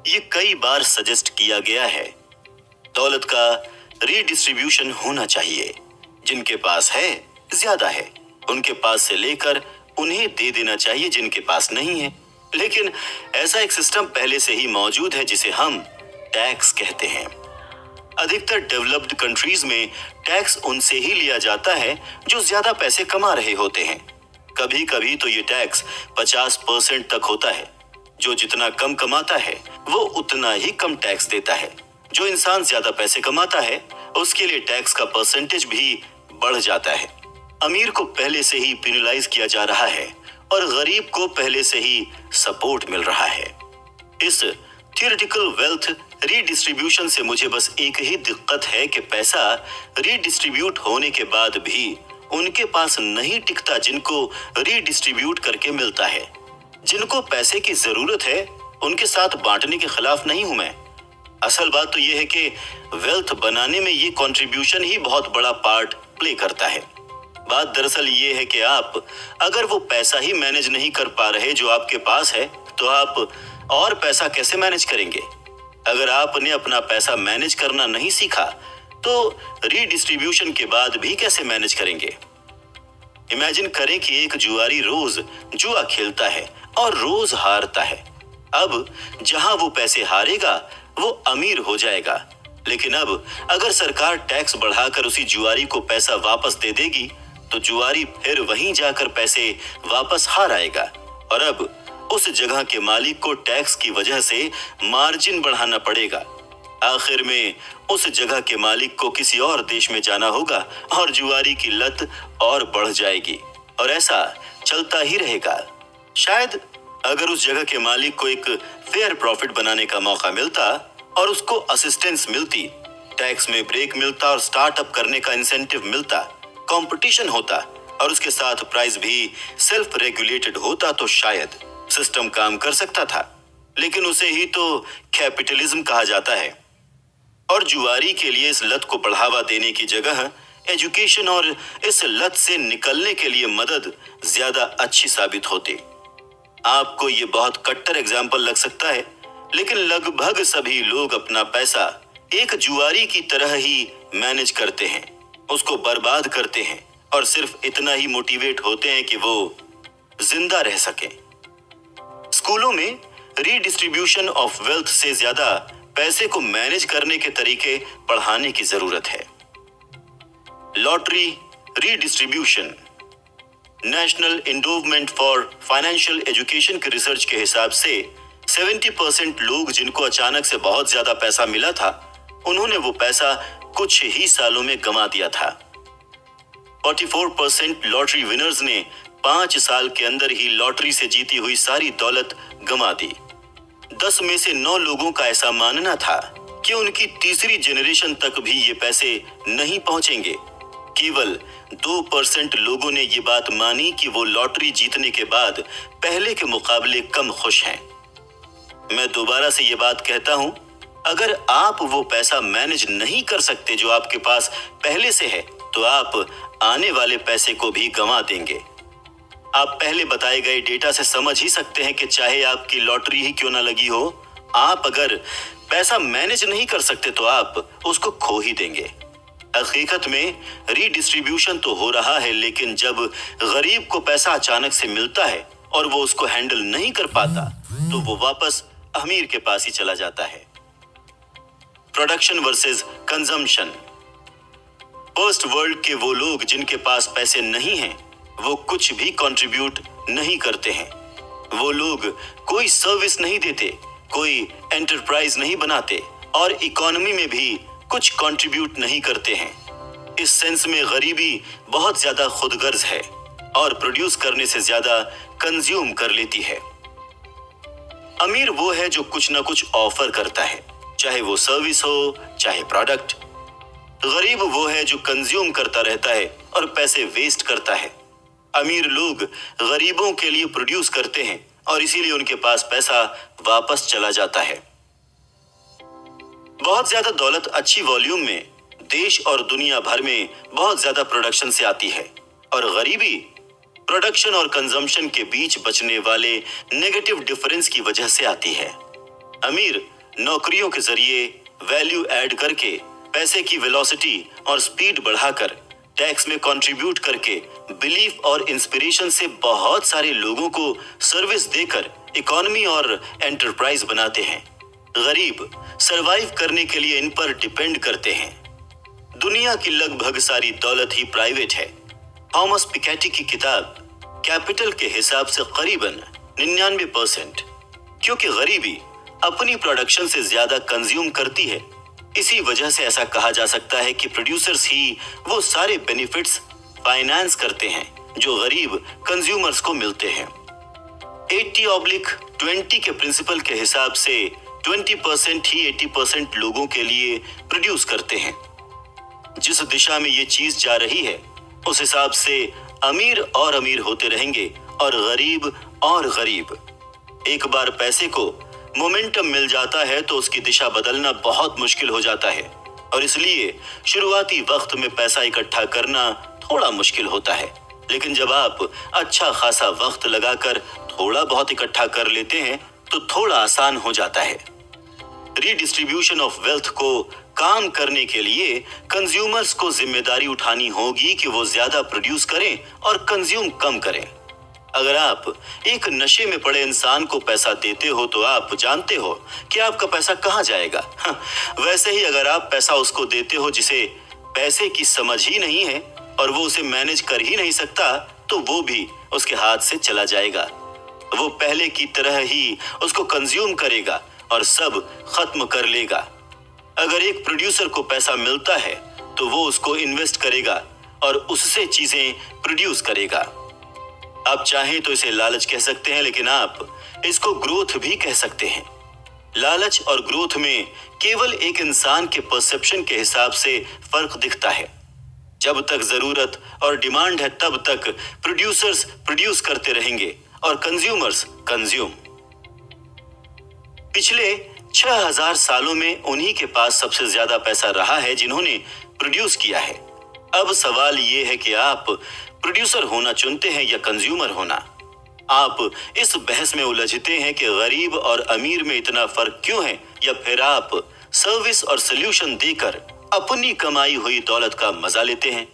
ये कई बार सजेस्ट किया गया है। दौलत का रीडिस्ट्रीब्यूशन होना चाहिए। जिनके पास है, ज्यादा है, उनके पास से लेकर उन्हें दे देना चाहिए जिनके पास नहीं है। लेकिन ऐसा एक सिस्टम पहले से ही मौजूद है जिसे हम टैक्स कहते हैं। अधिकतर डेवलप्ड कंट्रीज में टैक्स उनसे ही लिया जाता है जो ज्यादा पैसे कमा रहे होते हैं। कभी कभी तो ये टैक्स 50% तक होता है। जो जितना कम कमाता है वो उतना ही कम टैक्स देता है। जो इंसान ज्यादा पैसे कमाता है उसके लिए टैक्स का परसेंटेज भी बढ़ जाता है। अमीर को पहले से ही पेनलाइज किया जा रहा है और गरीब को पहले से ही सपोर्ट मिल रहा है। इस थियोरेटिकल वेल्थ रीडिस्ट्रीब्यूशन से मुझे बस एक ही दिक्कत है कि पैसा रीडिस्ट्रीब्यूट होने के बाद भी उनके पास नहीं टिकता जिनको रीडिस्ट्रीब्यूट करके मिलता है। जिनको पैसे की जरूरत है उनके साथ बांटने के खिलाफ नहीं हूं मैं। असल बात तो यह है कि वेल्थ बनाने में ये कंट्रीब्यूशन ही बहुत बड़ा पार्ट प्ले करता है। बात दरअसल ये है कि आप अगर वो पैसा ही मैनेज नहीं कर पा रहे जो आपके पास है तो आप और पैसा कैसे मैनेज करेंगे। अगर आपने अपना पैसा मैनेज करना नहीं सीखा तो रीडिस्ट्रीब्यूशन के बाद भी कैसे मैनेज करेंगे। इमेजिन करें कि एक जुआरी रोज जुआ खेलता है और रोज हारता है। अब जहां वो पैसे हारेगा वो अमीर हो जाएगा, लेकिन अब अगर सरकार टैक्स बढ़ाकर उसी जुआरी को पैसा वापस दे देगी तो जुआरी फिर वहीं जाकर पैसे वापस हार आएगा और अब उस जगह के मालिक को टैक्स की वजह से मार्जिन बढ़ाना पड़ेगा। आखिर में उस जगह के मालिक को किसी और देश में जाना होगा और जुआरी की लत और बढ़ जाएगी और ऐसा चलता ही रहेगा। शायद अगर उस जगह के मालिक को एक फेयर प्रॉफिट बनाने का मौका मिलता और उसको असिस्टेंस मिलती, टैक्स में ब्रेक मिलता और स्टार्टअप करने का इंसेंटिव मिलता, कंपटीशन होता और उसके साथ प्राइस भी सेल्फ रेगुलेटेड होता तो शायद सिस्टम काम कर सकता था। लेकिन उसे ही तो कैपिटलिज्म कहा जाता है और जुआरी के लिए इस लत को बढ़ावा देने की जगह एजुकेशन और इस लत से निकलने के लिए मदद ज्यादा अच्छी साबित होती। आपको ये बहुत कट्टर एग्जाम्पल लग सकता है, लेकिन लगभग सभी लोग अपना पैसा एक जुआरी की तरह ही मैनेज करते हैं, उसको बर्बाद करते हैं और सिर्फ इतना ही मोटिवेट होते हैं कि वो जिंदा रह सकें। स्कूलों में रीडिस्ट्रीब्यूशन ऑफ वेल्थ से ज्यादा पैसे को मैनेज करने के तरीके पढ़ाने की जरूरत है। Lottery redistribution. National endowment for financial education के रिसर्च के हिसाब से 70% लोग जिनको अचानक से बहुत ज्यादा पैसा मिला था उन्होंने वो पैसा कुछ ही सालों में गंवा दिया था। 44% लॉटरी विनर्स ने 5 साल के अंदर ही लॉटरी से जीती हुई सारी दौलत गंवा दी। 10 में से 9 लोगों का ऐसा मानना था कि उनकी तीसरी जनरेशन तक भी ये पैसे नहीं पहुंचेंगे। केवल 2% लोगों ने ये बात मानी कि वो लॉटरी जीतने के बाद पहले के मुकाबले कम खुश हैं। मैं दोबारा से ये बात कहता हूं, अगर आप वो पैसा मैनेज नहीं कर सकते जो आपके पास पहले से है तो आप आने वाले पैसे को भी गंवा देंगे। आप पहले बताए गए डेटा से समझ ही सकते हैं कि चाहे आपकी लॉटरी ही क्यों ना लगी हो, आप अगर पैसा मैनेज नहीं कर सकते तो आप उसको खो ही देंगे। हकीकत में रीडिस्ट्रीब्यूशन तो हो रहा है, लेकिन जब गरीब को पैसा अचानक से मिलता है और वो उसको हैंडल नहीं कर पाता तो वो वापस अमीर के पास ही चला जाता है। Production versus consumption. First world के वो लोग जिनके पास पैसे नहीं हैं, वो कुछ भी कंट्रीब्यूट नहीं करते हैं। वो लोग कोई सर्विस नहीं देते, कोई एंटरप्राइज नहीं बनाते और इकोनॉमी में भी कुछ कंट्रीब्यूट नहीं करते हैं। इस सेंस में गरीबी बहुत ज्यादा खुदगर्ज है और प्रोड्यूस करने से ज्यादा कंज्यूम कर लेती है। अमीर वो है जो कुछ ना कुछ ऑफर करता है, चाहे वो सर्विस हो चाहे प्रोडक्ट। गरीब वो है जो कंज्यूम करता रहता है और पैसे वेस्ट करता है। अमीर लोग गरीबों के लिए प्रोड्यूस करते हैं और इसीलिए उनके पास पैसा वापस चला जाता है। बहुत ज्यादा दौलत अच्छी वॉल्यूम में देश और दुनिया भर में बहुत ज्यादा प्रोडक्शन से आती है और गरीबी प्रोडक्शन और कंजम्पशन के बीच बचने वाले नेगेटिव डिफरेंस की वजह से आती है। अमीर नौकरियों के जरिए वैल्यू ऐड करके, पैसे की वेलोसिटी और स्पीड बढ़ाकर, टैक्स में कंट्रीब्यूट करके, बिलीफ और इंस्पिरेशन से बहुत सारे लोगों को सर्विस देकर इकोनॉमी और एंटरप्राइज बनाते हैं। गरीब सरवाइव करने के लिए इन पर डिपेंड करते हैं। दुनिया की लगभग सारी दौलत ही प्राइवेट है। थॉमस पिकेटी की किताब कैपिटल के हिसाब से करीबन 99%, क्योंकि गरीबी अपनी प्रोडक्शन से ज्यादा कंज्यूम करती है। इसी वजह से ऐसा कहा जा सकता है कि प्रोड्यूसर्स ही वो सारे बेनिफिट्स फाइनेंस करते हैं जो गरीब कंज्यूमर्स को मिलते हैं। 80/20 के प्रिंसिपल के हिसाब से 20% ही 80% लोगों के लिए प्रोड्यूस करते हैं। जिस दिशा में ये चीज जा रही है उस हिसाब से अमीर और अमीर होते रहेंगे और गरीब। एक बार पैसे को मोमेंटम मिल जाता है तो उसकी दिशा बदलना बहुत मुश्किल हो जाता है, और इसलिए शुरुआती वक्त में पैसा इकट्ठा करना थोड़ा मुश्किल होता है। लेकिन जब आप अच्छा खासा वक्त लगाकर थोड़ा बहुत इकट्ठा कर लेते हैं तो थोड़ा आसान हो जाता है। रीडिस्ट्रीब्यूशन ऑफ वेल्थ को काम करने के लिए कंज्यूमर्स को जिम्मेदारी उठानी होगी कि वो ज्यादा प्रोड्यूस करें और कंज्यूम कम करें। अगर आप एक नशे में पड़े इंसान को पैसा देते हो तो आप जानते हो कि आपका पैसा कहाँ जाएगा। वैसे ही अगर आप पैसा उसको देते हो जिसे पैसे की समझ ही नहीं है और वो उसे मैनेज कर ही नहीं सकता, तो वो भी उसके हाथ से चला जाएगा। वो पहले की तरह ही उसको कंज्यूम करेगा और सब खत्म कर लेगा। अगर एक प्रोड्यूसर को पैसा मिलता है तो वो उसको इन्वेस्ट करेगा और उससे चीजें प्रोड्यूस करेगा। आप चाहें तो इसे लालच कह सकते हैं, लेकिन आप इसको ग्रोथ भी कह सकते हैं। लालच और ग्रोथ में केवल एक इंसान के परसेप्शन के हिसाब से फर्क दिखता है। जब तक जरूरत और डिमांड है तब तक प्रोड्यूसर्स प्रोड्यूस करते रहेंगे और कंज्यूमर्स कंज्यूम। पिछले 6000 सालों में उन्हीं के पास सबसे ज्यादा पैसा रहा है जिन्होंने प्रोड्यूस किया है। अब सवाल ये है कि आप प्रोड्यूसर होना चुनते हैं या कंज्यूमर होना। आप इस बहस में उलझते हैं कि गरीब और अमीर में इतना फर्क क्यों है, या फिर आप सर्विस और सॉल्यूशन देकर अपनी कमाई हुई दौलत का मजा लेते हैं।